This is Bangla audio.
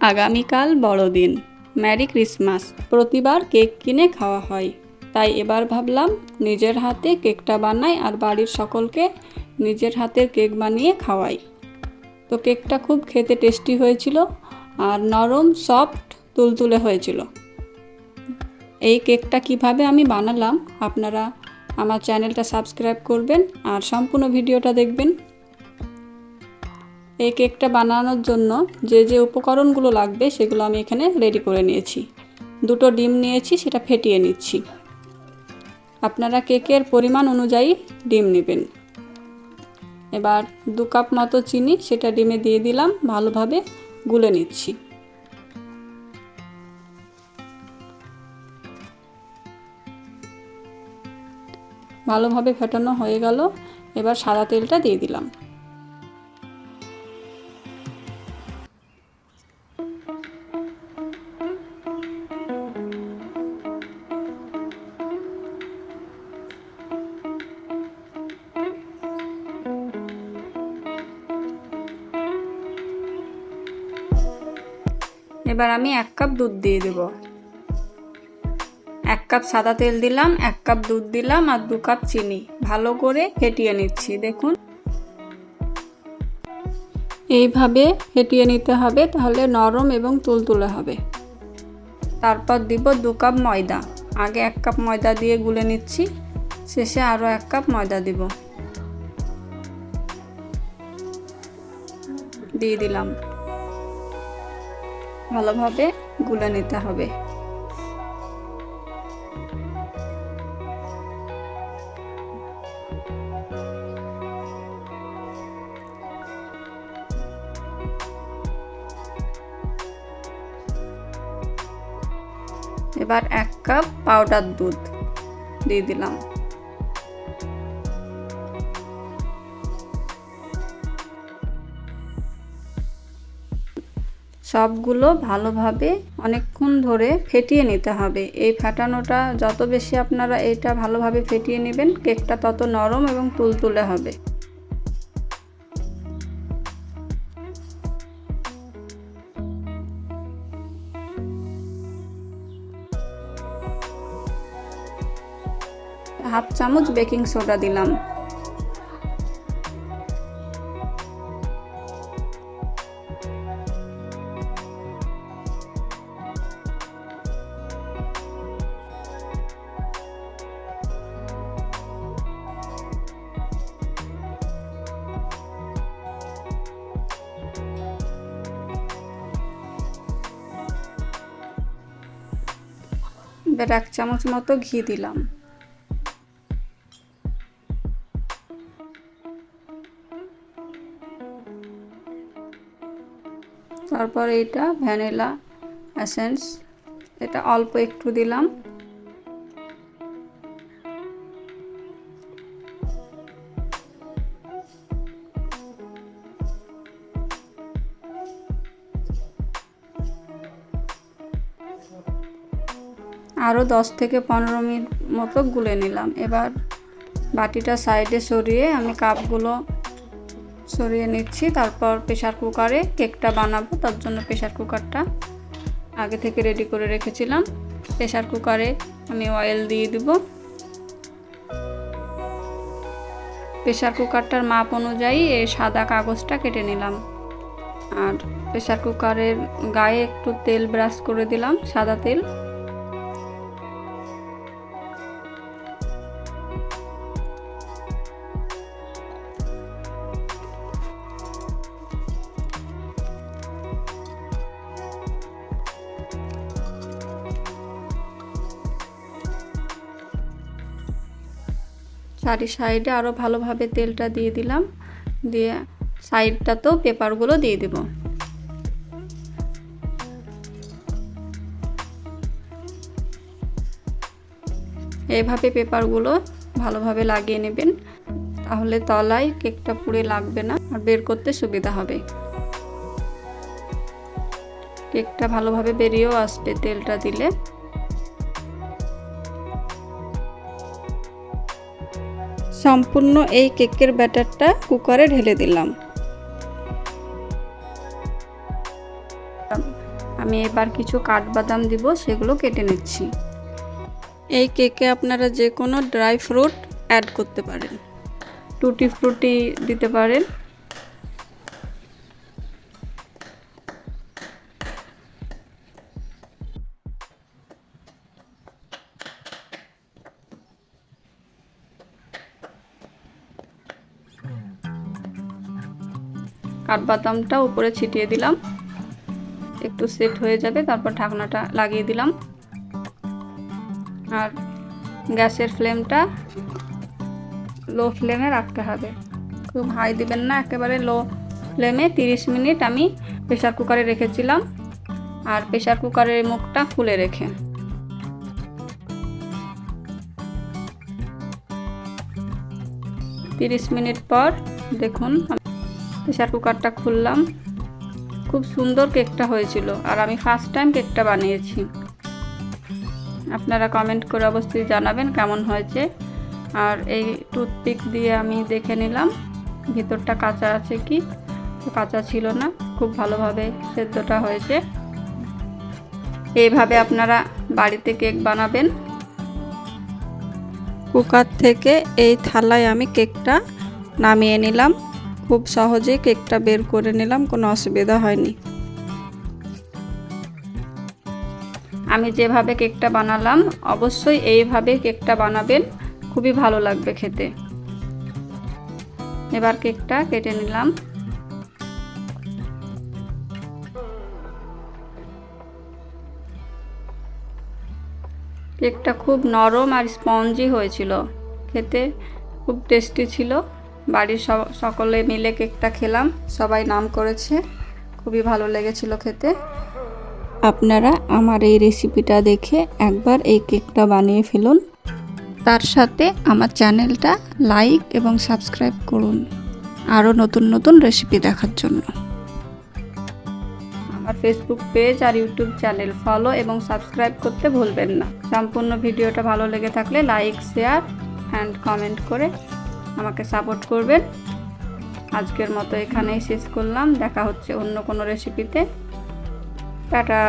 আগামীকাল বড়দিন, ম্যারি ক্রিসমাস। প্রতিবার কেক কিনে খাওয়া হয়, তাই এবার ভাবলাম নিজের হাতে কেকটা বানাই আর বাড়ির সকলকে নিজের হাতের কেক বানিয়ে খাওয়াই। তো কেকটা খুব খেতে টেস্টি হয়েছিল আর নরম সফট তুলতুলে হয়েছিল। এই কেকটা কিভাবে আমি বানালাম আপনারা আমার চ্যানেলটা সাবস্ক্রাইব করবেন আর সম্পূর্ণ ভিডিওটা দেখবেন। এই কেকটা বানানোর জন্য যে যে উপকরণগুলো লাগবে সেগুলো আমি এখানে রেডি করে নিয়েছি। 2টো ডিম নিয়েছি, সেটা ফেটিয়ে নিচ্ছি। আপনারা কেকের পরিমাণ অনুযায়ী ডিম নেবেন। এবার 2 কাপ মতো চিনি সেটা ডিমে দিয়ে দিলাম, ভালোভাবে গুলে নিচ্ছি। ভালোভাবে ফেটানো হয়ে গেল, এবার সাদা তেলটা দিয়ে দিলাম। এবার আমি 1 কাপ দুধ দিয়ে দেব। 1 কাপ সাদা তেল দিলাম, 1 কাপ দুধ দিলাম আর 2 কাপ চিনি। ভালো করে ফেটিয়ে নিচ্ছি। দেখুন এইভাবে ফেটিয়ে নিতে হবে, তাহলে নরম এবং তুলতুলে হবে। তারপর দিব 2 কাপ ময়দা। আগে 1 কাপ ময়দা দিয়ে গুলে নিচ্ছি, শেষে আরও 1 কাপ ময়দা দিব। দিয়ে দিলাম, ভালোভাবে গুলে নিতে হবে। এবার 1 কাপ পাউডার দুধ দিয়ে দিলাম। সবগুলো ভালোভাবে অনেকক্ষণ ধরে ফেটিয়ে নিতে হবে। এই ফেটানোটা যত বেশি আপনারা এটা ভালোভাবে ফেটিয়ে নেবেন, কেকটা তত নরম এবং তুলতুলে হবে। হাফ চামচ বেকিং সোডা দিলাম। এবার 1 চামচ মতো ঘি দিলাম। তারপর এটা ভ্যানিলা এসেন্স, এটা অল্প একটু দিলাম। আরও 10 থেকে 15 মিনিট মতো গুলে নিলাম। এবার বাটিটা সাইডে সরিয়ে আমি কাপগুলো সরিয়ে নিচ্ছি। তারপর প্রেসার কুকারে কেকটা বানাবো, তার জন্য প্রেসার কুকারটা আগে থেকে রেডি করে রেখেছিলাম। প্রেসার কুকারে আমি অয়েল দিয়ে দেব। প্রেসার কুকারটার মাপ অনুযায়ী এই সাদা কাগজটা কেটে নিলাম আর প্রেসার কুকারের গায়ে একটু তেল ব্রাশ করে দিলাম, সাদা তেল। চারি সাইডে আরও ভালোভাবে তেলটা দিয়ে দিলাম, দিয়ে সাইডটাতেও পেপারগুলো দিয়ে দেব। এইভাবে পেপারগুলো ভালোভাবে লাগিয়ে নেবেন, তাহলে তলায় কেকটা পুড়ে লাগবে না আর বের করতে সুবিধা হবে। কেকটা ভালোভাবে বেরিয়েও আসবে তেলটা দিলে। সম্পূর্ণ এই কেকের ব্যাটারটা কুকারে ঢেলে দিলাম। আমি এবার কিছু কাঠবাদাম দিব, সেগুলো কেটে নিচ্ছি। এই কেকে আপনারা যে কোনো ড্রাই ফ্রুট অ্যাড করতে পারেন, টুটি ফ্রুটি দিতে পারেন। কাঠবাদামটা উপরে ছিটিয়ে দিলাম, একটু সেট হয়ে যাবে, তারপর ঢাকনাটা লাগিয়ে দিলাম। আর গ্যাসের ফ্লেমটা লো ফ্লেমে রাখতে হবে, খুব হাই দিবেন না, একেবারে লো ফ্লেমে 30 মিনিট আমি প্রেসার কুকারে রেখেছিলাম। আর প্রেসার কুকারের মুখটা খুলে রেখে 30 মিনিট পর দেখুন প্রেসার কুকারটা খুললাম। খুব সুন্দর কেকটা হয়েছিল, আর আমি ফার্স্ট টাইম কেকটা বানিয়েছি। আপনারা কমেন্ট করে অবশ্যই জানাবেন কেমন হয়েছে। আর এই টুথপিক দিয়ে আমি দেখে নিলাম ভিতরটা কাঁচা আছে কি, কাঁচা ছিল না, খুব ভালোভাবে সেদ্ধটা হয়েছে। এইভাবে আপনারা বাড়িতে কেক বানাবেন। কুকার থেকে এই থালায় আমি কেকটা নামিয়ে নিলাম, খুব সহজে কেকটা বের করে নিলাম, কোনো অসুবিধা হয়নি। আমি যেভাবে কেকটা বানালাম অবশ্যই এইভাবে কেকটা বানাবেন, খুবই ভালো লাগবে খেতে। এবার কেকটা কেটে নিলাম। কেকটা খুব নরম আর স্পঞ্জি হয়েছিল, খেতে খুব টেস্টি ছিল। বাড়ির সকলে মিলে কেকটা খেলাম, সবাই নাম করেছে, খুবই ভালো লেগেছিল খেতে। আপনারা আমার এই রেসিপিটা দেখে একবার এই কেকটা বানিয়ে ফেলুন, তার সাথে আমার চ্যানেলটা লাইক এবং সাবস্ক্রাইব করুন আরও নতুন নতুন রেসিপি দেখার জন্য। আমার ফেসবুক পেজ আর ইউটিউব চ্যানেল ফলো এবং সাবস্ক্রাইব করতে ভুলবেন না। সম্পূর্ণ ভিডিওটা ভালো লেগে থাকলে লাইক, শেয়ার অ্যান্ড কমেন্ট করে আমাকে সাপোর্ট করবেন। আজকের মতো এখানেই শেষ করলাম, দেখা হচ্ছে অন্য কোনো রেসিপিতে। টাটা।